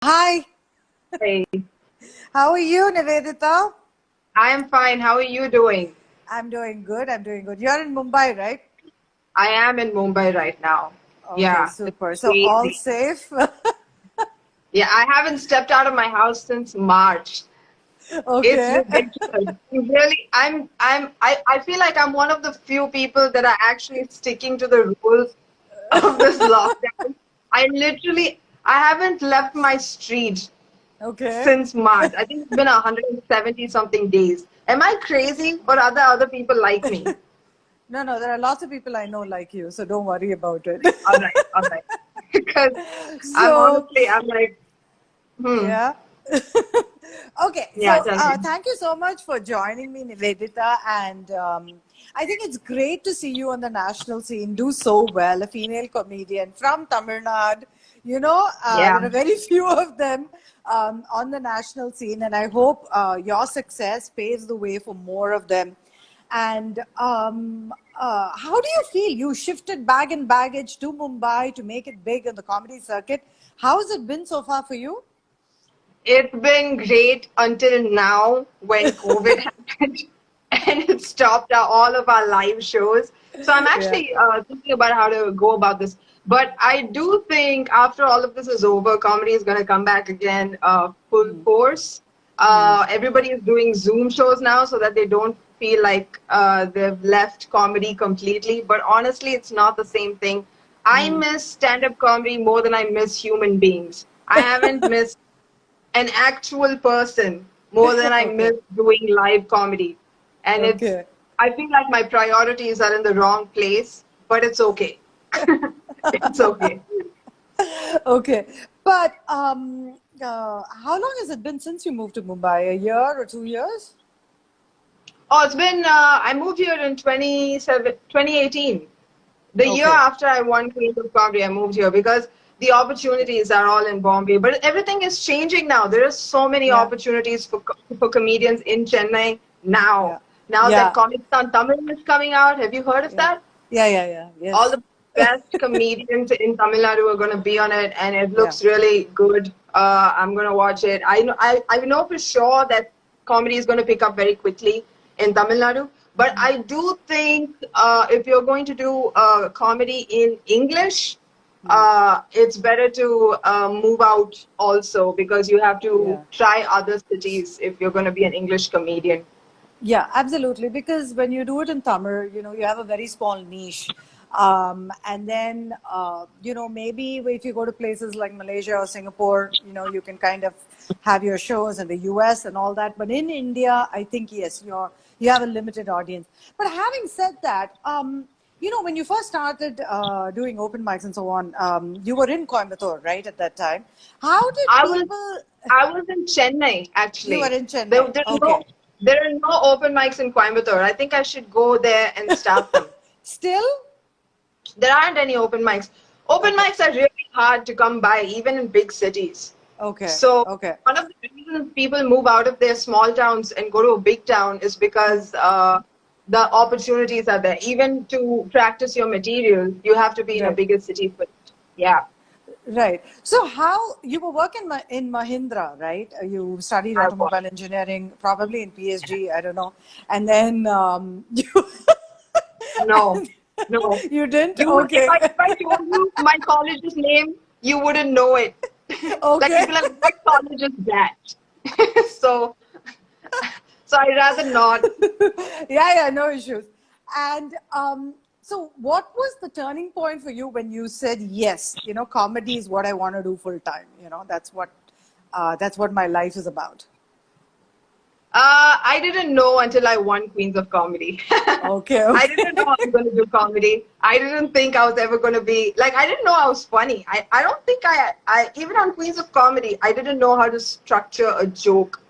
Hi, Hey, how are you, Niveditha? I am fine. How are you doing? I'm doing good. I'm doing good. You're in Mumbai, right? I am in Mumbai right now. Okay, Yeah, it's super. So all crazy. safe? Yeah, I haven't stepped out of my house since March. It's Okay. ridiculous. I feel like I'm one of the few people that are actually sticking to the rules of this lockdown. I haven't left my street Okay. since March. I think it's been 170 something days. Am I crazy or are there other people like me? No, no, there are lots of people I know like you, so don't worry about it. All right, all right. Because So, I'm like, yeah. Okay, yeah, so tell me. thank you so much for joining me, Nivedita. And I think it's great to see you on the national scene do so well. A female comedian from Tamil Nadu. Yeah. There are very few of them on the national scene, and I hope your success paves the way for more of them. And how do you feel? You shifted bag and baggage to Mumbai to make it big on the comedy circuit. How has it been so far for you? It's been great until now when COVID happened and it stopped all of our live shows. So I'm Yeah. actually thinking about how to go about this. But I do think after all of this is over, comedy is going to come back again full force. Everybody is doing Zoom shows now so that they don't feel like they've left comedy completely. But honestly, it's not the same thing. I miss stand-up comedy more than I miss human beings. I haven't missed an actual person more than I Okay. miss doing live comedy. And Okay. I feel like my priorities are in the wrong place, but it's okay. It's okay. Okay. But how long has it been since you moved to Mumbai? A year or 2 years? Oh, it's been, I moved here in 2018. The year Okay. after I won Queens of Comedy, I moved here because the opportunities are all in Bombay. But everything is changing now. There are so many Yeah. opportunities for comedians in Chennai Yeah. now. Now that Yeah. Comic Con Tamil is coming out, have you heard of Yeah. that? Yeah. Yeah. Yeah. All Yes. the best comedians in Tamil Nadu are going to be on it, and it Yeah. looks really good. I'm going to watch it. I know for sure that comedy is going to pick up very quickly in Tamil Nadu. But I do think if you're going to do comedy in English, it's better to move out also because you have to Yeah. try other cities if you're going to be an English comedian. Yeah, absolutely. Because when you do it in Tamil, you have a very small niche. And then, maybe if you go to places like Malaysia or Singapore, you can kind of have your shows in the US and all that. But in India, I think, yes, you have a limited audience. But having said that, when you first started doing open mics and so on, you were in Coimbatore, right, at that time. How did I was people, I was in Chennai you were actually. in There, Chennai? there are Okay. no open mics in Coimbatore. I think I should go there and start them. Still? There aren't any open mics. Open Okay. mics are really hard to come by, even in big cities. Okay, So okay, one of the reasons people move out of their small towns and go to a big town is because the opportunities are there. Even to practice your material, you have to be in a right, bigger city first. Yeah, right. So, how you were working in Mahindra, right? You studied I was. automobile engineering, probably in PSG, I don't know, and then No, no. you didn't. You would Okay, if I told you my college's name, you wouldn't know it. Like okay, you'd be like, what college is that? so so I'd rather not. yeah, yeah, no issues. And so, what was the turning point for you when you said yes? Comedy is what I want to do full time. That's what my life is about. I didn't know until I won Queens of Comedy. Okay, I okay. didn't know I was going to do comedy. I didn't think I was ever going to be like. I didn't know I was funny. I don't think I even on Queens of Comedy, I didn't know how to structure a joke.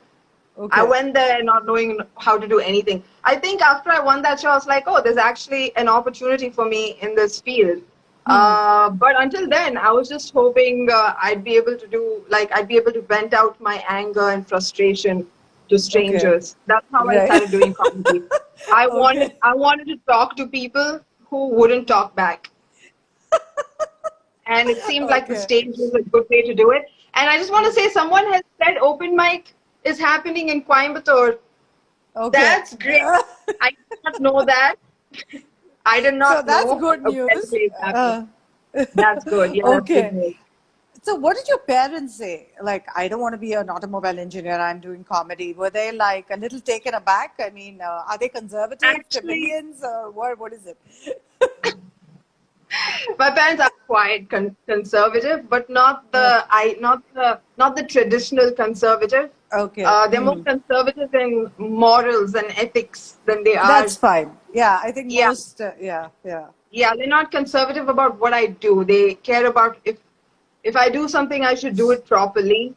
I Okay. went there not knowing how to do anything. I think after I won that show, I was like, oh, there's actually an opportunity for me in this field. But until then, I was just hoping I'd be able to vent out my anger and frustration to Okay. strangers. That's how I Right. started doing comedy. Okay. I wanted to talk to people who wouldn't talk back, and it seemed like the Okay. stage was a good way to do it. And I just want to say, someone has said open mic is happening in Coimbatore. Okay. That's great. I did not know that. I did So not that's know. good news. Apparently it's happening. That's good. Yeah, that's good Okay. news. So what did your parents say? Like, I don't want to be an automobile engineer. I'm doing comedy. Were they like a little taken aback? I mean, are they conservative, Actually, chameleons, or what? What is it? my parents are quite conservative, but Okay. not the traditional conservative. Okay. They're more conservative in morals and ethics than they are. That's fine. Yeah, I think Yeah, most. Yeah. yeah. They're not conservative about what I do. They care about if I do something, I should do it properly.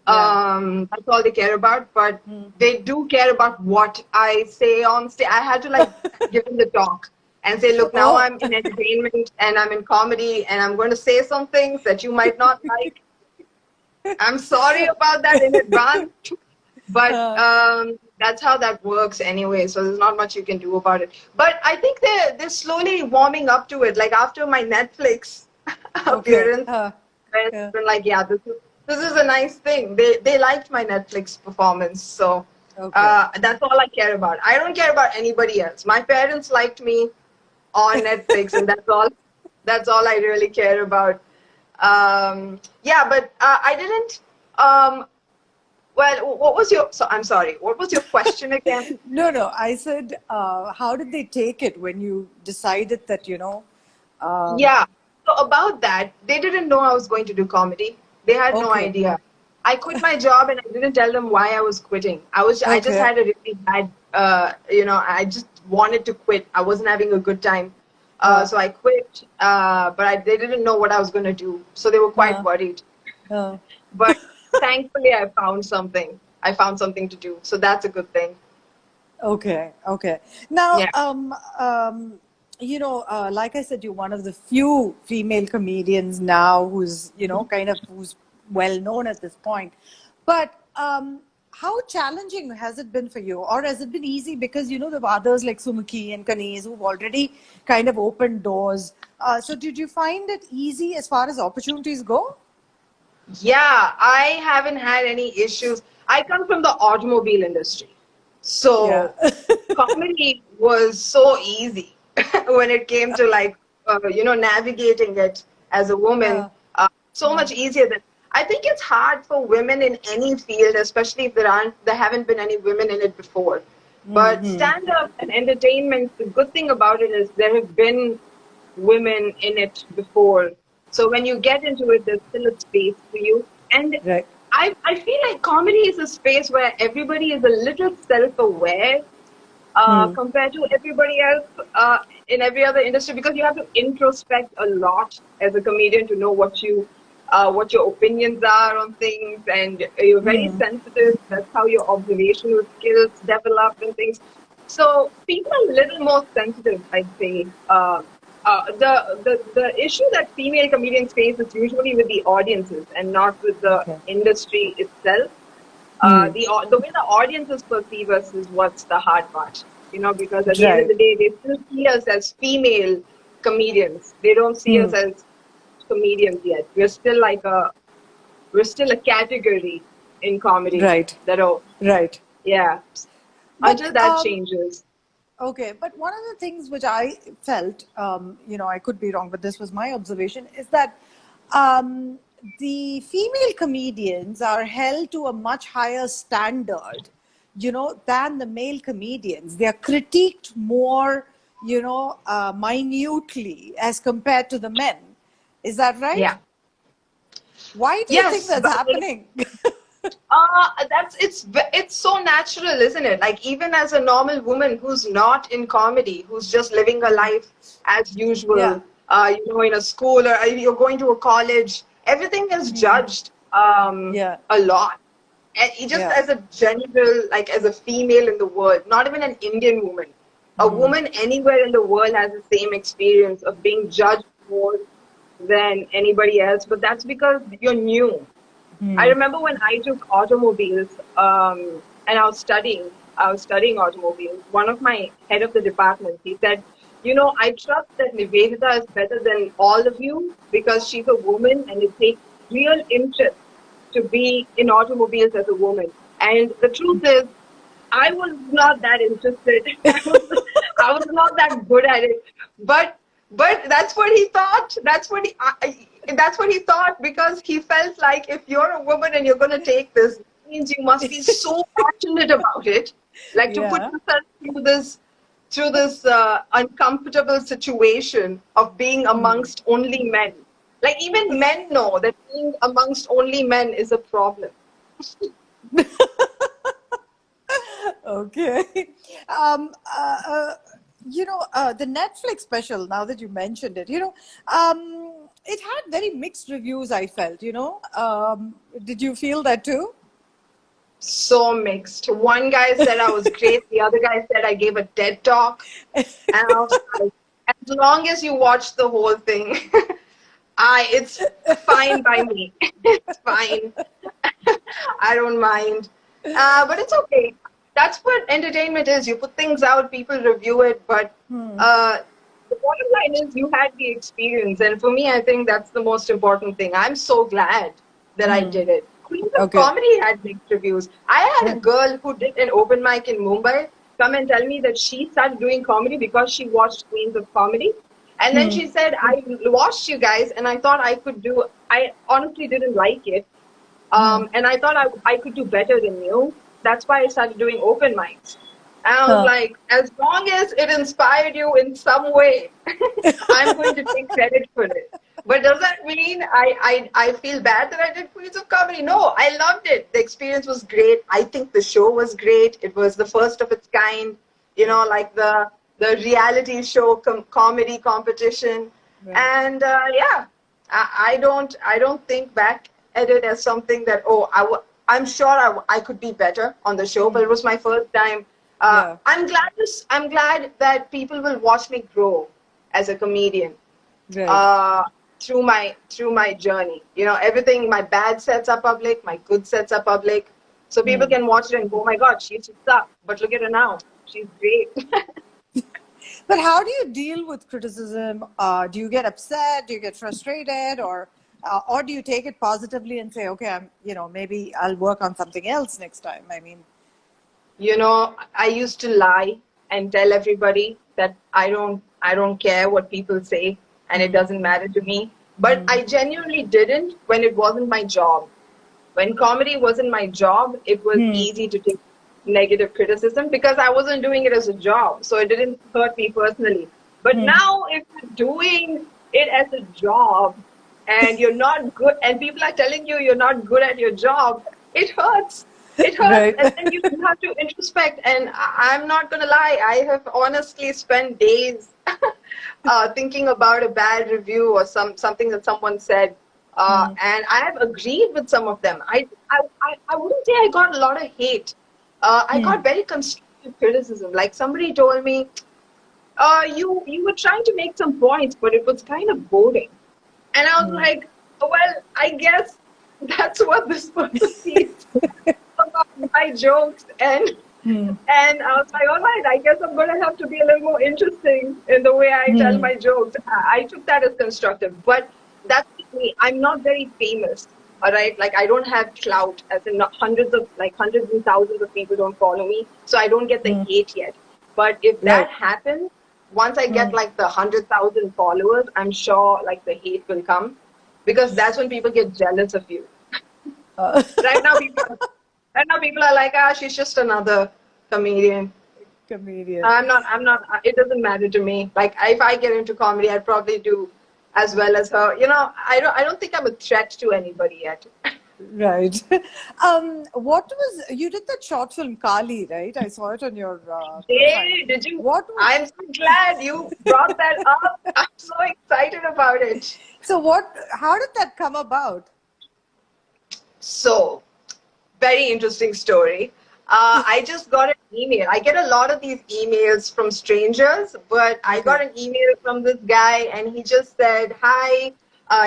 Yeah. That's all they care about. But they do care about what I say on stage. I had to like give them the talk and say, look, now Oh. I'm in entertainment and I'm in comedy and I'm going to say some things that you might not like. I'm sorry about that in advance, but that's how that works anyway. So there's not much you can do about it. But I think they're slowly warming up to it. Like after my Netflix Okay. appearance, it's Yeah. been like, yeah, this is a nice thing. They liked my Netflix performance, so Okay. that's all I care about. I don't care about anybody else. My parents liked me on Netflix, and that's all I really care about. Yeah, but I didn't. Well, what was your? So I'm sorry. What was your question again? No. I said, how did they take it when you decided that, um, Yeah. So about that, they didn't know I was going to do comedy. They had no okay. idea. I quit my job and I didn't tell them why I was quitting. I just Okay. had a really bad, I just wanted to quit. I wasn't having a good time. Uh, So I quit, but they didn't know what I was going to do. So they were quite uh, worried. uh. But thankfully, I found something. I found something to do. So that's a good thing. Okay. Now, Yeah. like I said, you're one of the few female comedians now who's, who's well known at this point. But how challenging has it been for you? Or has it been easy because, there were others like Sumukhi and Kaneez who've already kind of opened doors. So did you find it easy as far as opportunities go? Yeah, I haven't had any issues. I come from the automobile industry. Yeah. So comedy was so easy when it came to like, navigating it as a woman. Uh, So much easier than I think it's hard for women in any field, especially if there haven't been any women in it before. But stand up and entertainment, the good thing about it is there have been women in it before. So when you get into it, there's still a space for you. And right. I feel like comedy is a space where everybody is a little self-aware compared to everybody else in every other industry, because you have to introspect a lot as a comedian to know what your opinions are on things, and you're very sensitive. That's how your observational skills develop and things. So people are a little more sensitive, I'd say. The issue that female comedians face is usually with the audiences and not with the Okay. industry itself. The way the audiences perceive us is what's the hard part, because at the end of Right. the day, they still see us as female comedians. They don't see us as comedians yet. We're still a category in comedy Right. that, oh, Right. yeah, But until that changes. okay, but one of the things which I felt, I could be wrong, but this was my observation, is that um, the female comedians are held to a much higher standard, than the male comedians. They are critiqued more, minutely as compared to the men. Is that right? Yeah. Why do you think Yes, that's but happening? it's so natural, isn't it? Like even as a normal woman who's not in comedy, who's just living her life as Yeah. usual, in a school or you're going to a college, everything is judged Yeah. a lot. And just Yeah. as a general, like as a female in the world, not even an Indian woman, a woman anywhere in the world has the same experience of being judged more than anybody else. But that's because you're new. I remember when I took automobiles, and I was studying automobiles. One of my head of the department, he said, I trust that Niveditha is better than all of you because she's a woman and it takes real interest to be in automobiles as a woman. And the truth is, I was not that interested. I was not that good at it. But that's what he thought. That's what he thought, because he felt like if you're a woman and you're going to take this, it means you must be so passionate about it, like to put Yeah. yourself through this uncomfortable situation of being amongst only men. Like even men know that being amongst only men is a problem. Okay. The Netflix special, now that you mentioned it, it had very mixed reviews, I felt, Did you feel that too? So mixed. One guy said I was great. The other guy said I gave a TED talk. And I was like, as long as you watch the whole thing, it's fine by me. It's fine. I don't mind. But it's okay. That's what entertainment is. You put things out, people review it, but the bottom line is you had the experience. And for me, I think that's the most important thing. I'm so glad that I did it. Queens of Okay. Comedy had mixed reviews. I had a girl who did an open mic in Mumbai come and tell me that she started doing comedy because she watched Queens of Comedy. And then she said, I watched you guys and I thought I honestly didn't like it. And I thought I could do better than you. That's why I started doing open mics. And I was like, as long as it inspired you in some way, I'm going to take credit for it. But does that mean I feel bad that I did Queens of Comedy? No, I loved it. The experience was great. I think the show was great. It was the first of its kind, like the reality show comedy competition. Right. And yeah, I don't think back at it as something that, I'm sure I could be better on the show, but it was my first time. I'm glad that people will watch me grow as a comedian. Right. Through my journey. Everything, my bad sets are public, my good sets are public. So people can watch it and go, oh my God, she used to suck, but look at her now. She's great. But how do you deal with criticism? Do you get upset? Do you get frustrated? Or do you take it positively and say, okay, maybe I'll work on something else next time? I mean, I used to lie and tell everybody that I don't care what people say and it doesn't matter to me. But I genuinely didn't when it wasn't my job. When comedy wasn't my job, it was easy to take negative criticism because I wasn't doing it as a job. So it didn't hurt me personally. But now if you're doing it as a job and you're not good and people are telling you you're not good at your job, it hurts. It hurts. Right. And then you have to introspect. And I'm not going to lie, I have honestly spent days thinking about a bad review or something that someone said. And I have agreed with some of them. I wouldn't say I got a lot of hate. I got very constructive criticism. Like somebody told me, you were trying to make some points, but it was kind of boring. And I was like, well, I guess that's what this person sees about my jokes. And I was like, all right, I guess I'm going to have to be a little more interesting in the way I tell my jokes. I took that as constructive. But that's me. I'm not very famous. All right, like I don't have clout, as in hundreds and thousands of people don't follow me, so I don't get the hate yet. But if that happens, once I get like the 100,000 followers, I'm sure like the hate will come, because that's when people get jealous of you. Right now, people are like, she's just another comedian. I'm not. It doesn't matter to me. Like if I get into comedy, I'd probably do as well as her. I don't think I'm a threat to anybody yet. Right. You did that short film Kali, right? I saw it on your Hey, did you? I'm so glad you brought that up. I'm so excited about it. So how did that come about? So, very interesting story. I just got an email. I get a lot of these emails from strangers, but I got an email from this guy and he just said, hi,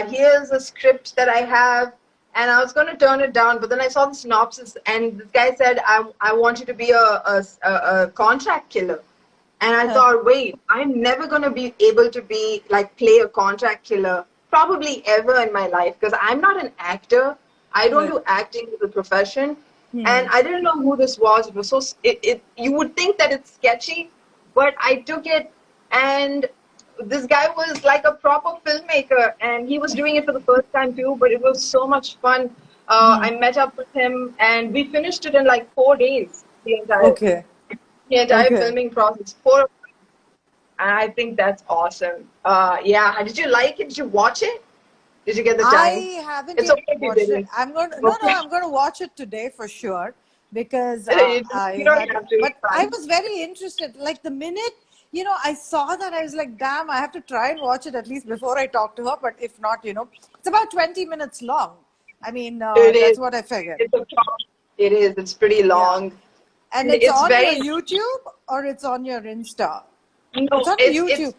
here's a script that I have. And I was going to turn it down, but then I saw the synopsis and this guy said, I want you to be a contract killer. And I thought, wait, I'm never going to be able to play a contract killer probably ever in my life, because I'm not an actor. I don't Right. do acting as a profession, and Hmm. I didn't know who this was. It was so you would think that it's sketchy, but I took it, and this guy was like a proper filmmaker, and he was doing it for the first time too. But it was so much fun. Hmm. I met up with him, and we finished it in like 4 days. Okay. The entire Okay. filming process. 4. And I think that's awesome. Yeah. Did you like it? Did you watch it? Did you get the time? I haven't It's yet okay if you watched it. didn't. I'm going to, no, no, Okay. I'm going to watch it today for sure because You I don't had, have to. but It's I fine. was very interested. Like the minute, I saw that, I was like, damn, I have to try and watch it at least before I talk to her. But if not, it's about 20 minutes long. I mean, It is. that's what I figured. It's a top. It is. It's pretty Yeah. long. And And it's it's on your very YouTube or it's on your Insta? It's no. on YouTube.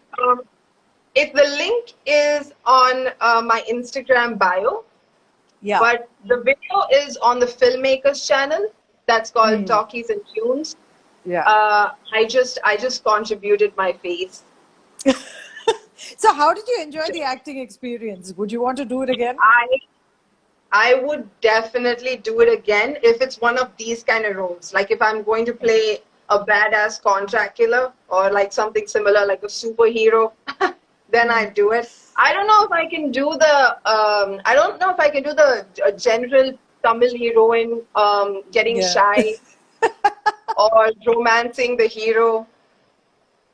If the link is on my Instagram bio, Yeah. but the video is on the filmmakers channel that's called Hmm. Talkies and Tunes. Yeah. I just contributed my face. So how did you enjoy the acting experience? Would you want to do it again? I I would definitely do it again if it's one of these kind of roles. Like if I'm going to play a badass contract killer or like something similar, like a superhero, then I do it. I don't know if I can do I don't know if I can do the general Tamil heroine getting Yeah. shy or romancing the hero.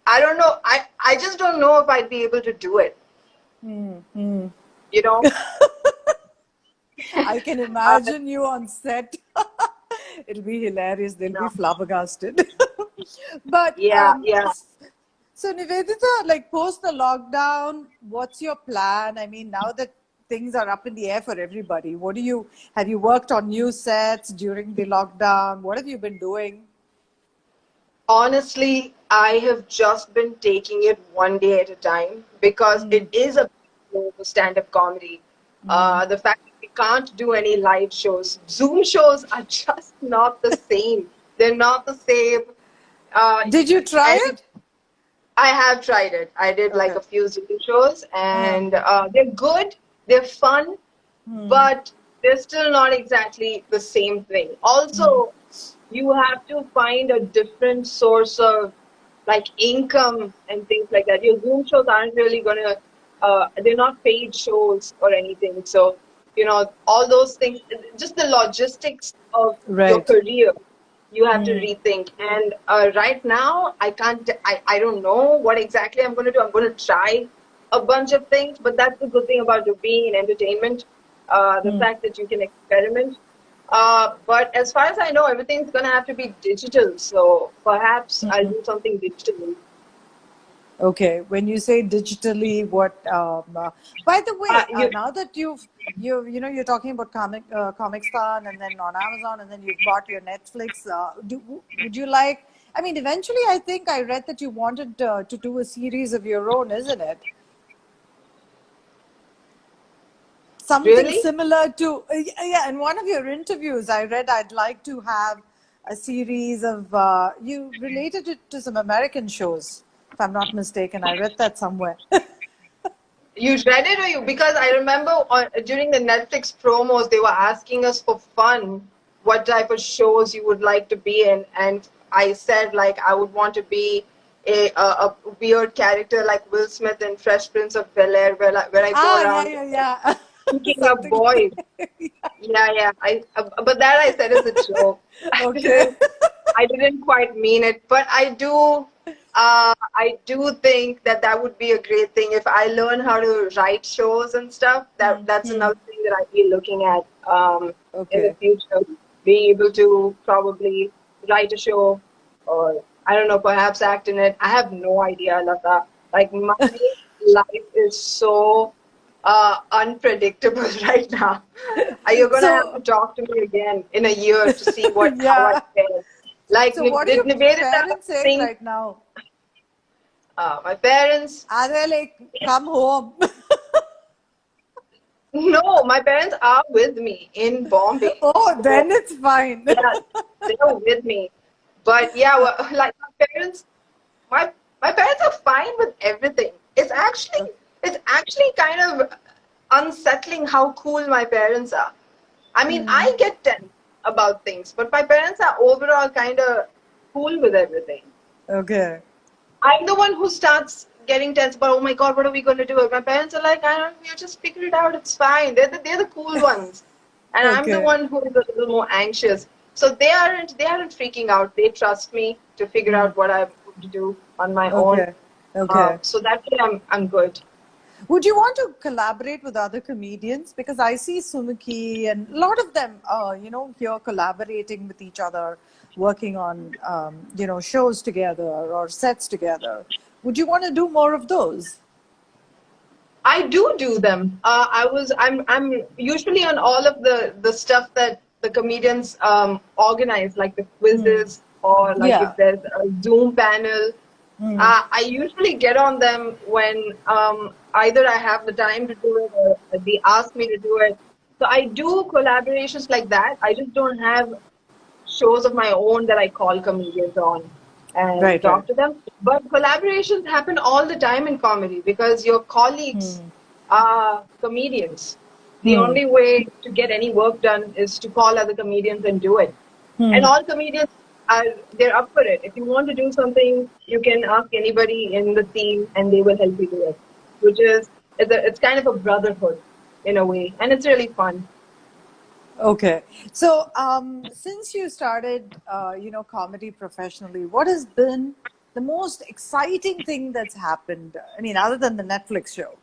I don't know. I just don't know if I'd be able to do it. You know? I can imagine you on set. It'll be hilarious. They'll be No. flabbergasted. But Yeah, yeah. so Niveditha, like post the lockdown, what's your plan? I mean, now that things are up in the air for everybody, have you worked on new sets during the lockdown? What have you been doing? Honestly, I have just been taking it one day at a time because it is a stand-up comedy. The fact that we can't do any live shows, Zoom shows are just not the same. They're not the same. Uh, Did you try and it? I have tried it. I did like Okay. a few Zoom shows, Uh, and they're good, they're fun, but they're still not exactly the same thing. Also, you have to find a different source of like income and things like that. Your Zoom shows aren't really gonna, they're not paid shows or anything. So, all those things, just the logistics of your right. career, you have to rethink. And right now, I don't know what exactly I'm going to do. I'm going to try a bunch of things, but that's the good thing about being in entertainment, the fact that you can experiment. But as far as I know, everything's going to have to be digital. So perhaps I'll do something digital. Okay, when you say digitally, by the way, You, now that you're talking about Comicstan and then on Amazon and then you've bought your Netflix, would you like? I mean, eventually, I think I read that you wanted to do a series of your own, isn't it? Something really? similar to yeah. In one of your interviews, I read I'd like to have a series of you related it to some American shows, if I'm not mistaken. I read that somewhere. You read it or you? Because I remember during the Netflix promos, they were asking us for fun what type of shows you would like to be in. And I said, like, I would want to be a weird character like Will Smith in Fresh Prince of Bel-Air, where I go Yeah, around yeah, yeah. picking up Something. boys. Yeah, yeah. But that I said as a joke. Okay. I didn't quite mean it, but I do think that would be a great thing if I learn how to write shows and stuff. That's another thing that I'd be looking at in the Okay. future, being able to probably write a show or I don't know, perhaps act in it. I have no idea, Latha. Like my life is so unpredictable right now. You're gonna have to So talk to me again in a year to see how I yeah. fare. Like So what are did your Niveditha parents saying think right now? my parents? Are they like, come home? No, my parents are with me in Bombay. Oh, So then it's fine. yeah, they're with me. But yeah, well, like my my parents are fine with everything. It's actually kind of unsettling how cool my parents are. I mean, I get tense about things, but my parents are overall kind of cool with everything. Okay. I'm the one who starts getting tense about, oh my God, what are we going to do? My parents are like, I don't know, you just figure it out. It's fine. They're the cool ones. And I'm the Okay. one who is a little more anxious. So they aren't freaking out. They trust me to figure out what I'm going to do on my own. Okay. Okay. So that way I'm good. Would you want to collaborate with other comedians? Because I see Sumiki and a lot of them, here collaborating with each other, working on, shows together or sets together. Would you want to do more of those? I do them. I'm usually on all of the stuff that the comedians organize, like the quizzes or like Yeah. if there's a Zoom panel. I usually get on them when either I have the time to do it or they ask me to do it. So I do collaborations like that. I just don't have shows of my own that I call comedians on and Right, right. talk to them. But collaborations happen all the time in comedy because your colleagues are comedians. The only way to get any work done is to call other comedians and do it. And all comedians they're up for it. If you want to do something, you can ask anybody in the team and they will help you do it. Which is it's kind of a brotherhood in a way, and it's really fun. Okay. So, since you started, comedy professionally, what has been the most exciting thing that's happened? I mean, other than the Netflix show.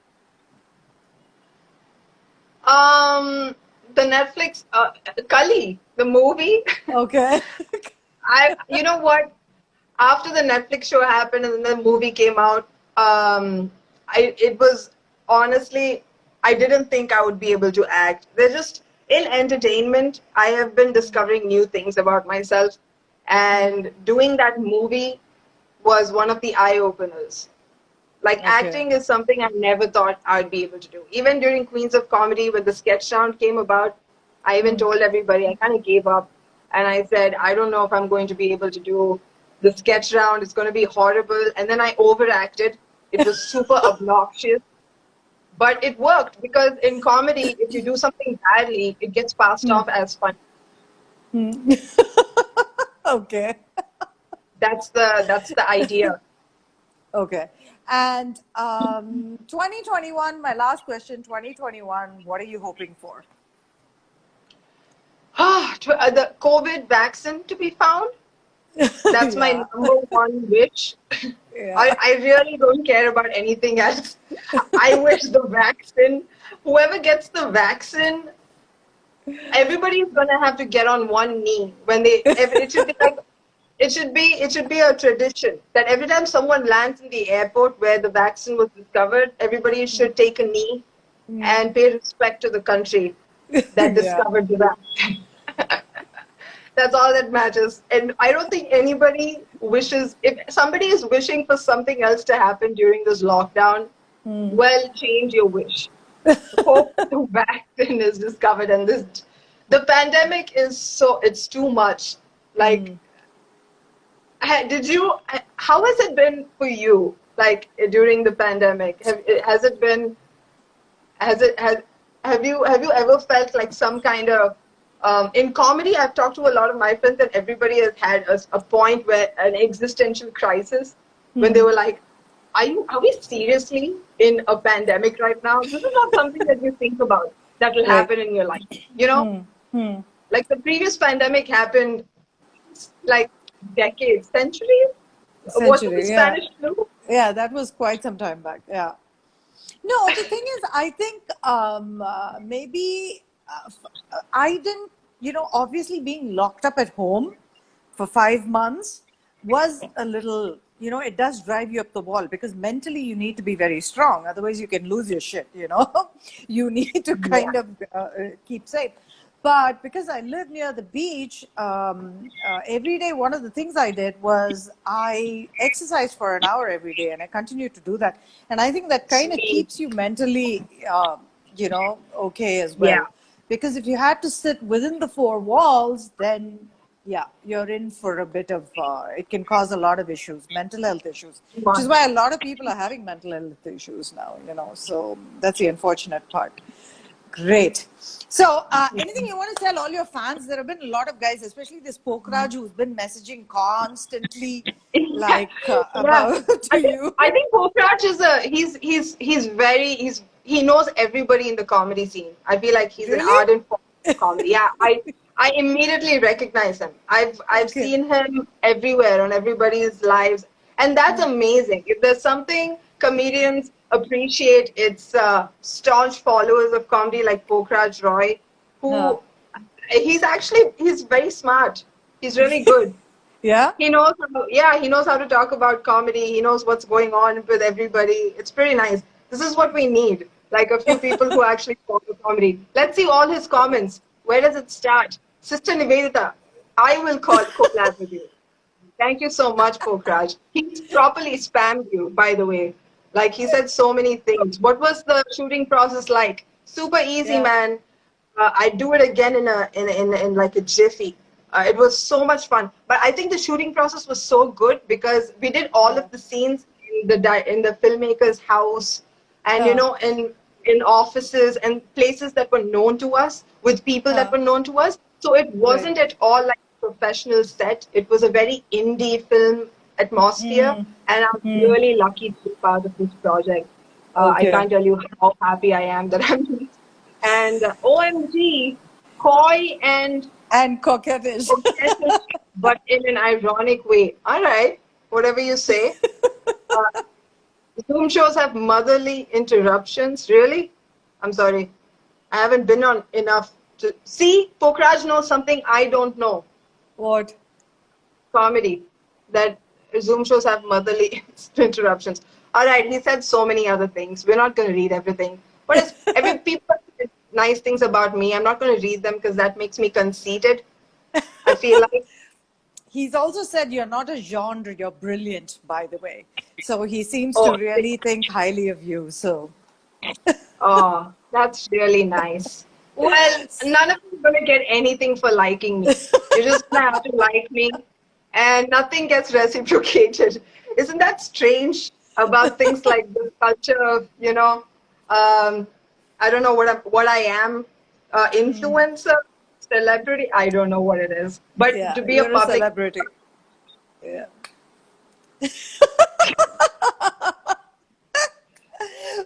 The Netflix Kali, the movie. Okay. You know what? After the Netflix show happened and then the movie came out, it was honestly, I didn't think I would be able to act. They're just in entertainment. I have been discovering new things about myself, and doing that movie was one of the eye openers. Like Okay. acting is something I never thought I'd be able to do. Even during Queens of Comedy, when the sketch round came about, I even told everybody I kind of gave up. And I said, I don't know if I'm going to be able to do the sketch round. It's going to be horrible. And then I overacted. It was super obnoxious. But it worked because in comedy, if you do something badly, it gets passed off as fun. Okay. That's the idea. Okay. And 2021, my last question, 2021, what are you hoping for? The COVID vaccine to be found. That's my Yeah. number one wish. Yeah. I really don't care about anything else. I wish the vaccine, whoever gets the vaccine, everybody's gonna have to get on one knee when it should be like, it should be a tradition that every time someone lands in the airport where the vaccine was discovered, everybody should take a knee and pay respect to the country that discovered the vaccine. That's all that matters. And I don't think anybody wishes, if somebody is wishing for something else to happen during this lockdown, well, change your wish. Hope the vaccine is discovered and the pandemic it's too much. Like, how has it been for you, like, during the pandemic? Have you ever felt like some kind of, in comedy, I've talked to a lot of my friends that everybody has had a point where an existential crisis when they were like, are we seriously in a pandemic right now? This is not something that you think about that will happen in your life. You know, like the previous pandemic happened like decades, centuries. Was it the Spanish flu? Yeah, that was quite some time back. Yeah. No, the thing is, I think maybe I didn't, obviously being locked up at home for 5 months was a little, it does drive you up the wall because mentally you need to be very strong. Otherwise you can lose your shit, You need to kind of keep safe. But because I live near the beach, every day, one of the things I did was I exercised for an hour every day, and I continue to do that. And I think that kind of keeps you mentally, okay as well. Yeah. Because if you had to sit within the four walls, then, yeah, you're in for a bit of, it can cause a lot of issues, mental health issues, which is why a lot of people are having mental health issues now, So that's the unfortunate part. Great. So, anything you want to tell all your fans? There have been a lot of guys, especially this Pokraj, who's been messaging constantly, like Yeah. about to you. I think Pokraj is he knows everybody in the comedy scene. I feel like he's an Really? ardent fan of comedy. Yeah, I immediately recognize him. I've Okay. seen him everywhere on everybody's lives, and that's amazing. If there's something comedians appreciate, it's staunch followers of comedy like Pokraj Roy, Huh. who he's very smart. He's really good. Yeah. He knows he knows how to talk about comedy. He knows what's going on with everybody. It's pretty nice. This is what we need. Like a few people who actually follow comedy. Let's see all his comments. Where does it start? Sister Niveditha, I will collab with you. Thank you so much, Pokraj. He's properly spammed you, by the way. Like he said so many things. What was the shooting process like? Super easy, Yeah. man. I'd do it again in like a jiffy. It was so much fun. But I think the shooting process was so good because we did all of the scenes in the filmmaker's house, and you know, in offices and places that were known to us with people that were known to us. So it wasn't at all like a professional set. It was a very indie film atmosphere, and I'm really lucky to be part of this project. I Okay. can't tell you how happy I am that I'm doing. And OMG, coy and And coquettish. coquettish, but in an ironic way. All right, whatever you say. Uh, Zoom shows have motherly interruptions. Really? I'm sorry. I haven't been on enough to see. Pokraj knows something I don't know. What? Comedy. That Zoom shows have motherly interruptions. All right, he said so many other things. We're not going to read everything. But it's, every people say nice things about me. I'm not going to read them because that makes me conceited. I feel like. He's also said you're not a genre, you're brilliant, by the way. So he seems to Oh, really think highly of you. So, oh, that's really nice. Well, none of you are going to get anything for liking me. You're just going to have to like me, and nothing gets reciprocated. Isn't that strange about things like this culture of, you know, I don't know what I am, influencer, celebrity, I don't know what it is. But yeah, to be a you're a public, celebrity. Yeah.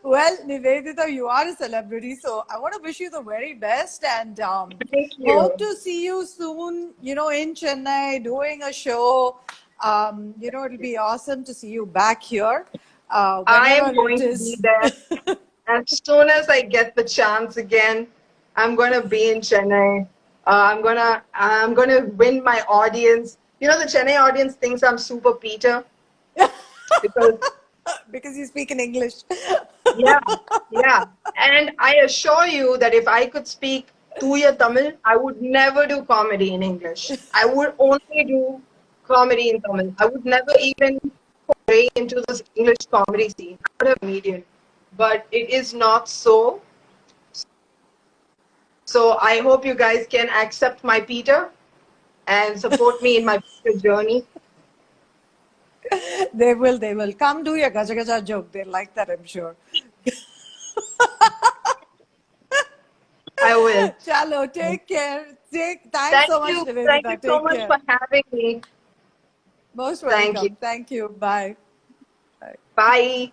Well, Niveditha, you are a celebrity, so I want to wish you the very best and thank hope you. to see you soon, you know, in Chennai doing a show. You know, it'll be awesome to see you back here I whenever am it going to be is. there. As soon as I get the chance again, I'm gonna be in Chennai. I'm gonna win my audience. You know, the Chennai audience thinks I'm Super Peter because Because you speak in English. yeah, yeah. And I assure you that if I could speak Tuya Tamil, I would never do comedy in English. I would only do comedy in Tamil. I would never even foray into this English comedy scene. I'm not a comedian, but it is not so. So I hope you guys can accept my Peter and support me in my Peter journey. They will, they will. Come do your gaja gaja joke. They like that, I'm sure. I will. Chalo, take care. Thanks Thank so much, you. Thank you Niveditha. so Take much care. for having me. Most Thank you. welcome. Thank you. Bye. Bye. Bye.